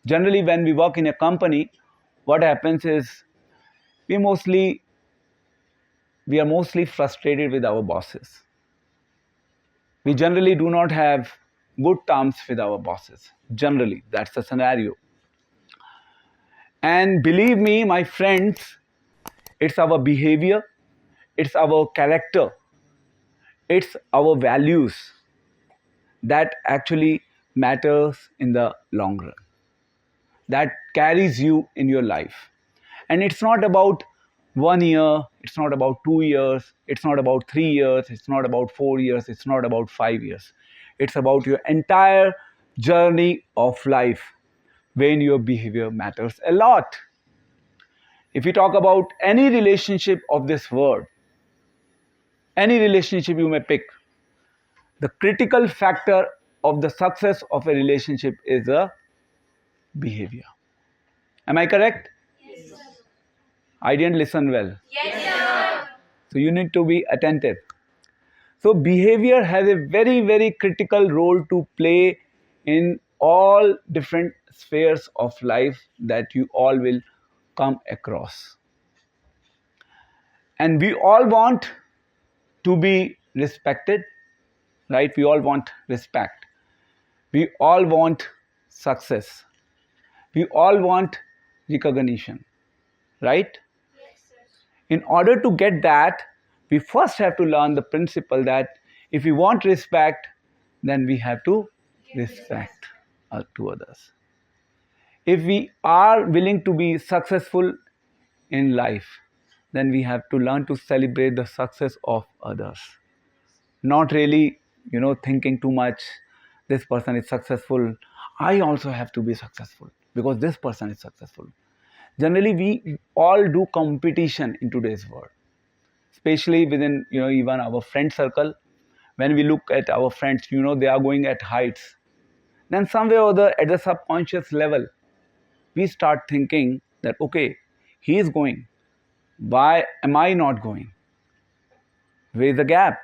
Generally, when we work in a company, what happens is we are mostly frustrated with our bosses. We generally do not have good terms with our bosses. Generally, that's the scenario. And believe me, my friends, it's our behavior, it's our character, it's our values that actually matters in the long run, that carries you in your life. And it's not about 1 year, it's not about 2 years, it's not about 3 years, it's not about 4 years, it's not about 5 years. It's about your entire journey of life when your behavior matters a lot. If you talk about any relationship of this world, any relationship you may pick, the critical factor of the success of a relationship is a behavior. Am I correct? Yes, sir. I didn't listen well. Yes, sir. So you need to be attentive. So behavior has a very, very critical role to play in all different spheres of life that you all will come across. And we all want to be respected, right? We all want respect. We all want success. We all want recognition, right? Yes, sir. In order to get that, we first have to learn the principle that if we want respect, then we have to respect to others. If we are willing to be successful in life, then we have to learn to celebrate the success of others. Not really, thinking too much, this person is successful, I also have to be successful because this person is successful. Generally, we all do competition in today's world, especially within even our friend circle. When we look at our friends, they are going at heights, then somewhere or other at the subconscious level we start thinking that okay, he is going, why am I not going? Where is the gap?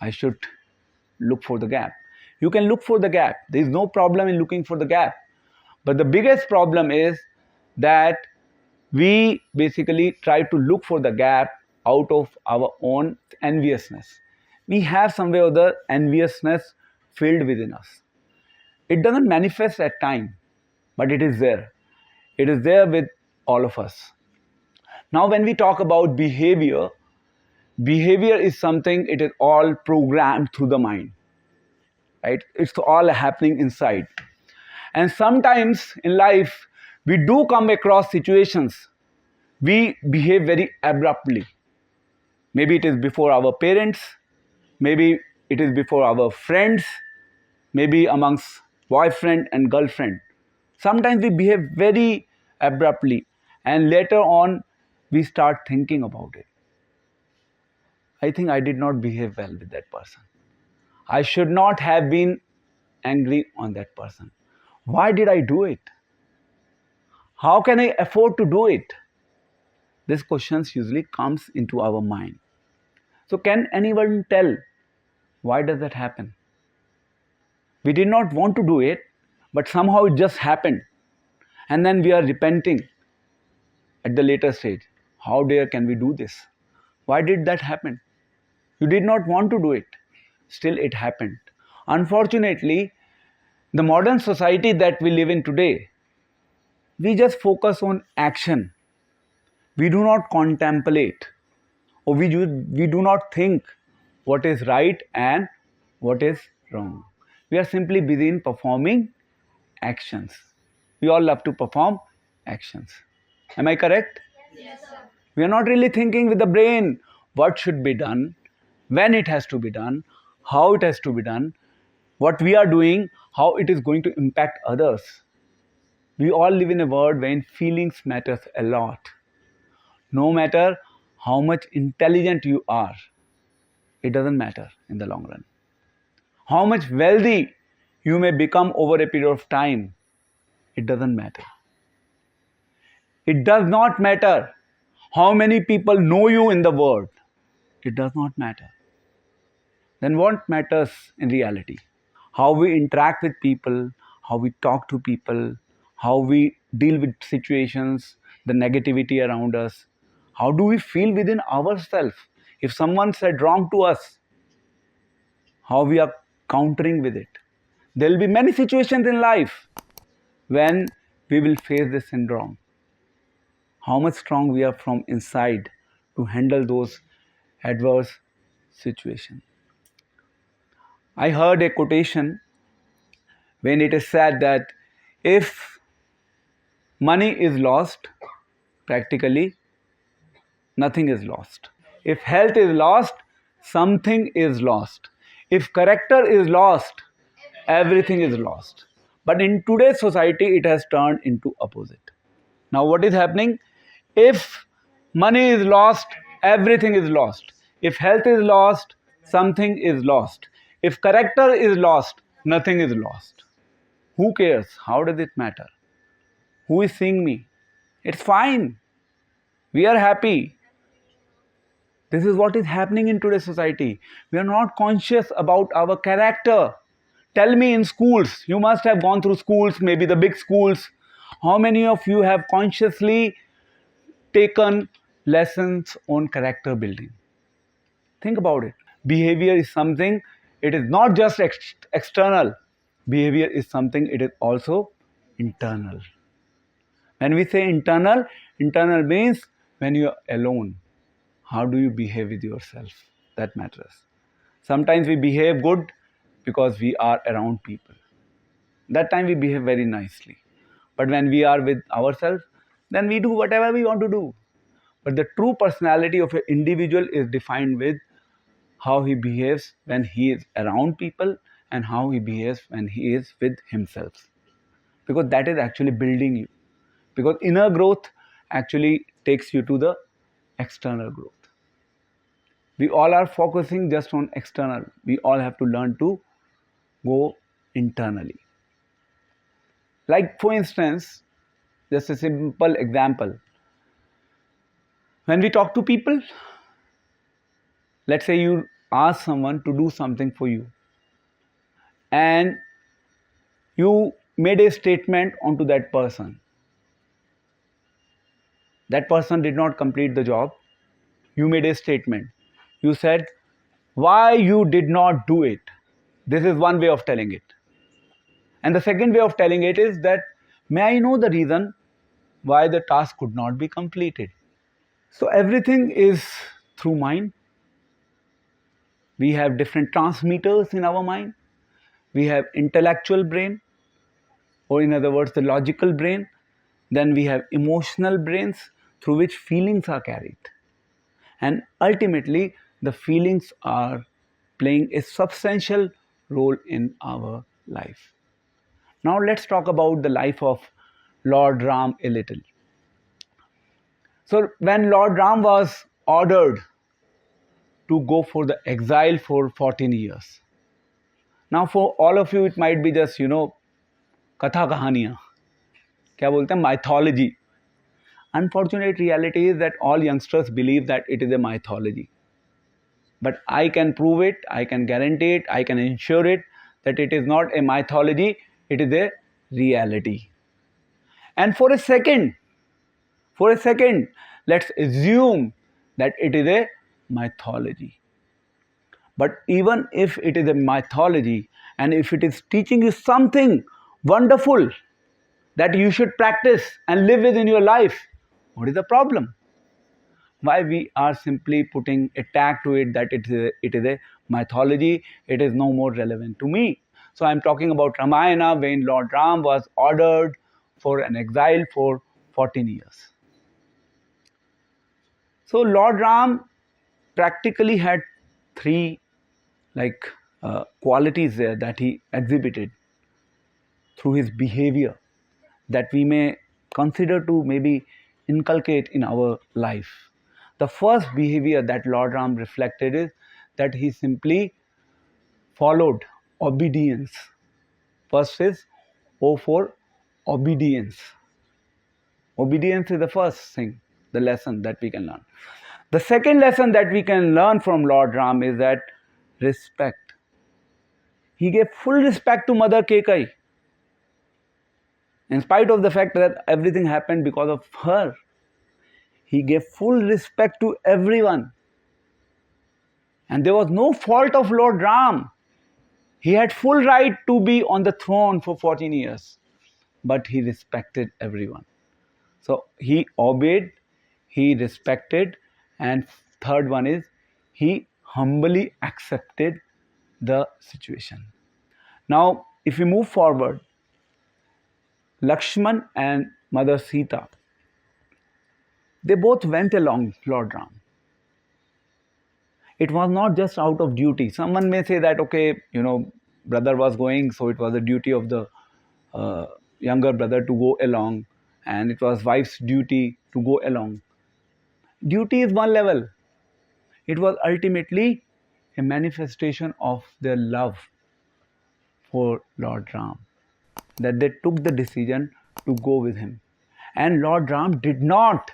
I should look for the gap. You can look for the gap, there is no problem in looking for the gap, but the biggest problem is that we basically try to look for the gap out of our own enviousness. We have somewhere or other enviousness filled within us. It doesn't manifest at time, but it is there. It is there with all of us. Now, when we talk about behavior, behavior is something, it is all programmed through the mind, right? It's all happening inside. And sometimes in life, we do come across situations, we behave very abruptly. Maybe it is before our parents, maybe it is before our friends, maybe amongst boyfriend and girlfriend. Sometimes we behave very abruptly, and later on we start thinking about it. I think I did not behave well with that person. I should not have been angry on that person. Why did I do it? How can I afford to do it? These questions usually comes into our mind. So can anyone tell why does that happen? We did not want to do it, but somehow it just happened. And then we are repenting at the later stage. How dare can we do this? Why did that happen? You did not want to do it. Still it happened. Unfortunately, the modern society that we live in today, we just focus on action. We do not contemplate, or we do not think what is right and what is wrong. We are simply busy in performing actions. We all love to perform actions. Am I correct? Yes, sir. We are not really thinking with the brain what should be done, when it has to be done, how it has to be done, what we are doing, how it is going to impact others. We all live in a world wherein feelings matters a lot. No matter how much intelligent you are, it doesn't matter in the long run. How much wealthy you may become over a period of time, it doesn't matter. It does not matter how many people know you in the world. It does not matter. Then what matters in reality? How we interact with people, how we talk to people, how we deal with situations, the negativity around us. How do we feel within ourselves? If someone said wrong to us, how we are countering with it. There will be many situations in life when we will face this syndrome. How much strong we are from inside to handle those adverse situations. I heard a quotation when it is said that if money is lost, practically nothing is lost. If health is lost, something is lost. If character is lost, everything is lost. But in today's society, it has turned into opposite. Now, what is happening? If money is lost, everything is lost. If health is lost, something is lost. If character is lost, nothing is lost. Who cares? How does it matter? Who is seeing me? It's fine. We are happy. This is what is happening in today's society. We are not conscious about our character. Tell me, in schools, you must have gone through schools, maybe the big schools. How many of you have consciously taken lessons on character building? Think about it. Behavior is something, it is not just external. Behavior is something, it is also internal. When we say internal, internal means when you are alone. How do you behave with yourself? That matters. Sometimes we behave good because we are around people. That time we behave very nicely. But when we are with ourselves, then we do whatever we want to do. But the true personality of an individual is defined with how he behaves when he is around people and how he behaves when he is with himself. Because that is actually building you. Because inner growth actually takes you to the external growth. We all are focusing just on external. We all have to learn to go internally. Like, for instance, just a simple example. When we talk to people, let's say you ask someone to do something for you and you made a statement onto that person. That person did not complete the job. You made a statement. You said, why you did not do it. This is one way of telling it. And the second way of telling it is that, may I know the reason why the task could not be completed? So everything is through mind. We have different transmitters in our mind. We have intellectual brain, or in other words, the logical brain. Then we have emotional brains through which feelings are carried. And ultimately, the feelings are playing a substantial role in our life. Now let's talk about the life of Lord Ram a little. So when Lord Ram was ordered to go for the exile for 14 years. Now for all of you it might be just, katha kahaniyan. Kya bolte hain? Mythology. Unfortunate reality is that all youngsters believe that it is a mythology. But I can prove it, I can guarantee it, I can ensure it that it is not a mythology, it is a reality. And for a second, let's assume that it is a mythology. But even if it is a mythology and if it is teaching you something wonderful that you should practice and live with in your life, what is the problem? Why we are simply putting a tag to it that it is a mythology, it is no more relevant to me. So I am talking about Ramayana when Lord Ram was ordered for an exile for 14 years. So Lord Ram practically had three qualities there that he exhibited through his behavior that we may consider to maybe inculcate in our life. The first behavior that Lord Ram reflected is that he simply followed obedience. First is O for obedience. Obedience is the first thing, the lesson that we can learn. The second lesson that we can learn from Lord Ram is that respect. He gave full respect to Mother Kekai. In spite of the fact that everything happened because of her, he gave full respect to everyone. And there was no fault of Lord Ram. He had full right to be on the throne for 14 years, but he respected everyone. So he obeyed, he respected, and third one is he humbly accepted the situation. Now, if we move forward, Lakshman and Mother Sita, they both went along Lord Ram. It was not just out of duty. Someone may say that, okay, brother was going, so it was the duty of the uh, younger brother to go along, and it was wife's duty to go along. Duty is one level. It was ultimately a manifestation of their love for Lord Ram, that they took the decision to go with him. And Lord Ram did not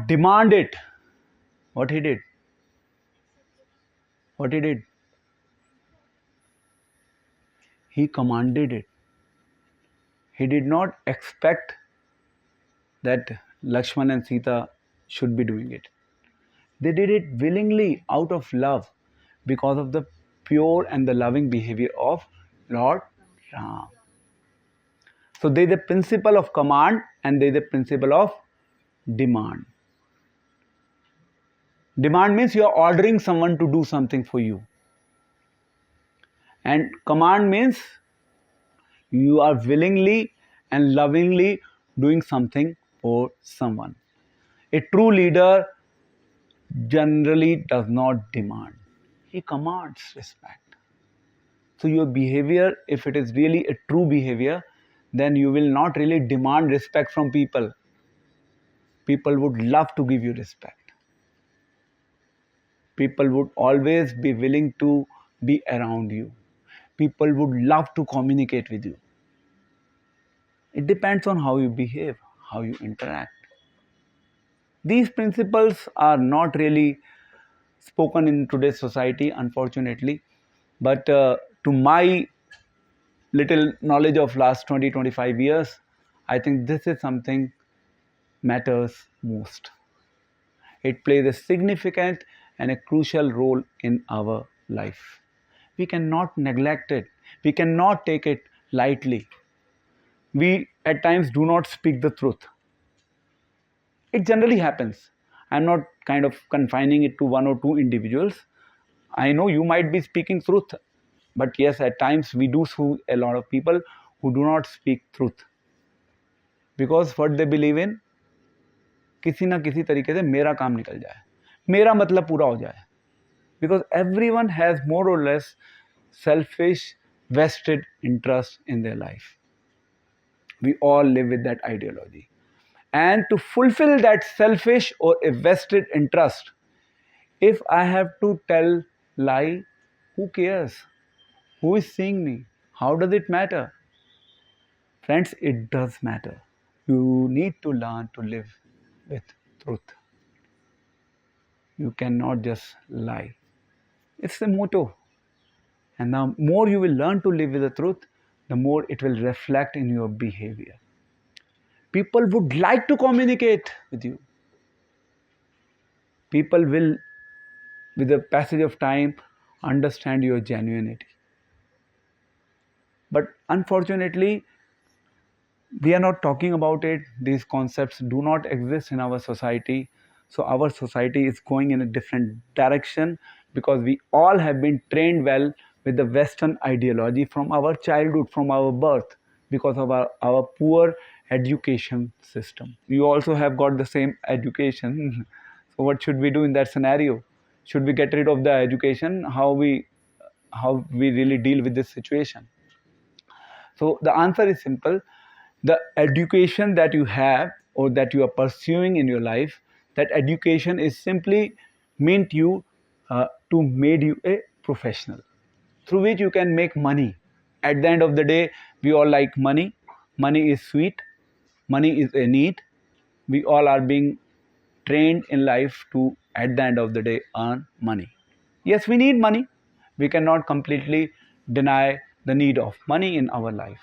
demand it. What he did? What he did? He commanded it. He did not expect that Lakshman and Sita should be doing it. They did it willingly out of love because of the pure and the loving behavior of Lord Ram. So there is the principle of command and there is the principle of demand. Demand means you are ordering someone to do something for you. And command means you are willingly and lovingly doing something for someone. A true leader generally does not demand. He commands respect. So your behavior, if it is really a true behavior, then you will not really demand respect from people. People would love to give you respect. People would always be willing to be around you. People would love to communicate with you. It depends on how you behave, how you interact. These principles are not really spoken in today's society, unfortunately. But to my little knowledge of last 20-25 years, I think this is something matters most. It plays a significant and a crucial role in our life. We cannot neglect it. We cannot take it lightly. We at times do not speak the truth. It generally happens. I'm not kind of confining it to one or two individuals. I know you might be speaking truth, but yes, at times we do see a lot of people who do not speak truth because what they believe in, किसी ना किसी तरीके से मेरा काम निकल जाए, मेरा मतलब पूरा हो जाए. Because everyone has more or less selfish, vested interest in their life. We all live with that ideology. And to fulfill that selfish or a vested interest, if I have to tell lie, who cares? Who is seeing me? How does it matter? Friends, it does matter. You need to learn to live with truth. You cannot just lie. It's the motto. And the more you will learn to live with the truth, the more it will reflect in your behavior. People would like to communicate with you. People will, with the passage of time, understand your genuinity. But unfortunately, we are not talking about it. These concepts do not exist in our society. So our society is going in a different direction because we all have been trained well with the Western ideology from our childhood, from our birth, because of our poor education system. You also have got the same education. So what should we do in that scenario? Should we get rid of the education? How we really deal with this situation? So the answer is simple. The education that you have or that you are pursuing in your life, that education is simply meant you to made you a professional through which you can make money. At the end of the day, we all like money. Money is sweet. Money is a need. We all are being trained in life to, at the end of the day, earn money. Yes, we need money. We cannot completely deny the need of money in our life.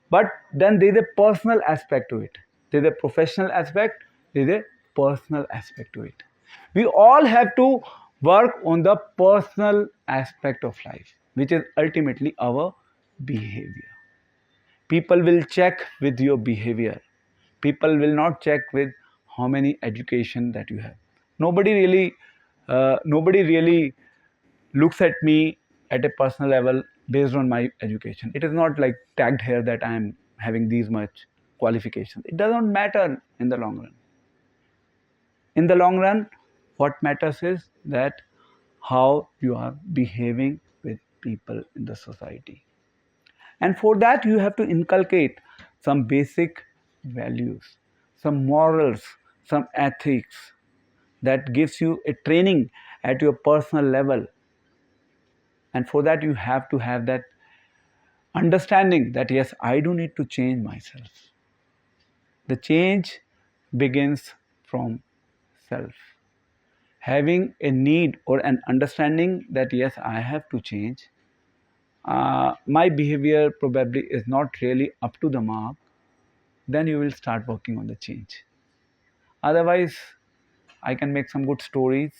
But then there is a personal aspect to it. There is a professional aspect, there is a personal aspect to it. We all have to work on the personal aspect of life, which is ultimately our behavior. People will check with your behavior. People will not check with how many education that you have. Nobody really looks at me at a personal level based on my education. It is not like tagged here that I am having these much qualifications. It doesn't matter in the long run. In the long run, what matters is that how you are behaving with people in the society. And for that, you have to inculcate some basic values, some morals, some ethics that gives you a training at your personal level. And for that, you have to have that understanding that yes, I do need to change myself. The change begins from self. Having a need or an understanding that yes, I have to change. My behavior probably is not really up to the mark, then you will start working on the change. Otherwise, I can make some good stories.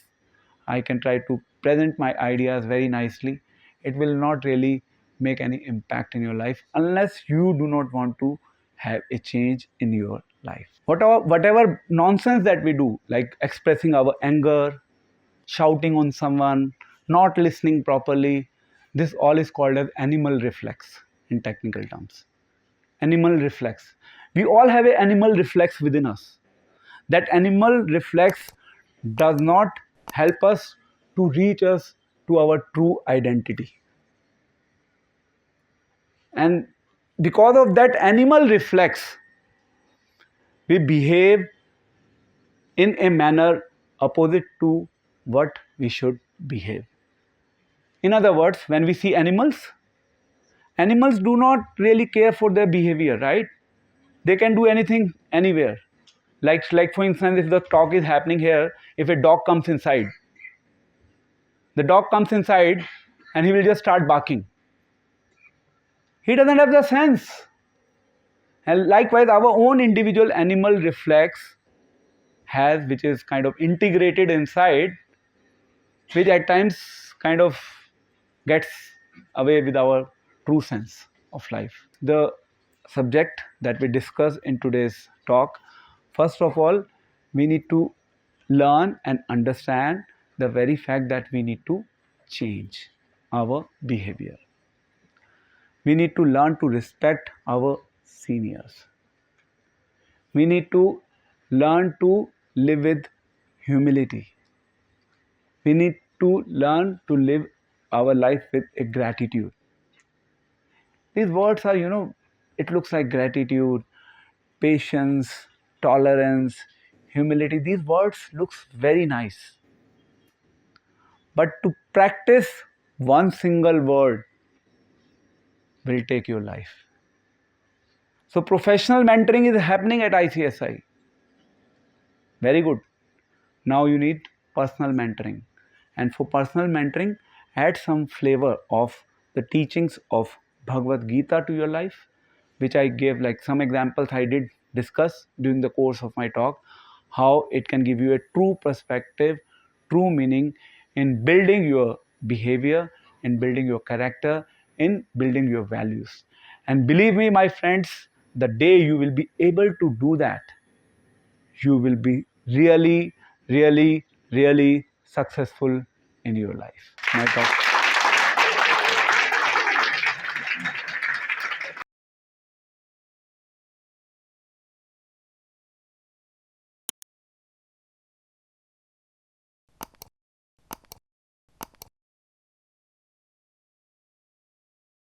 I can try to present my ideas very nicely. It will not really make any impact in your life unless you do not want to have a change in your life. Whatever nonsense that we do, like expressing our anger, shouting on someone, not listening properly, this all is called as animal reflex in technical terms. Animal reflex. We all have an animal reflex within us. That animal reflex does not help us to reach us to our true identity. And because of that animal reflex, we behave in a manner opposite to what we should behave. In other words, when we see animals, animals do not really care for their behavior, right? They can do anything anywhere. Like for instance, if the talk is happening here, if a dog comes inside, the dog comes inside and he will just start barking. He doesn't have the sense. And likewise, our own individual animal reflex has, which is kind of integrated inside, which at times kind of gets away with our true sense of life. The subject that we discuss in today's talk, first of all, we need to learn and understand the very fact that we need to change our behavior. We need to learn to respect our seniors. We need to learn to live with humility. We need to learn to live our life with a gratitude. These words are, it looks like gratitude, patience, tolerance, humility. These words looks very nice. But to practice one single word will take your life. So professional mentoring is happening at ICSI. Very good. Now you need personal mentoring. And for personal mentoring, add some flavor of the teachings of Bhagavad Gita to your life, which I gave like some examples I did discuss during the course of my talk, how it can give you a true perspective, true meaning in building your behavior, in building your character, in building your values. And believe me, my friends, the day you will be able to do that, you will be really, really, really successful in your life. My talk.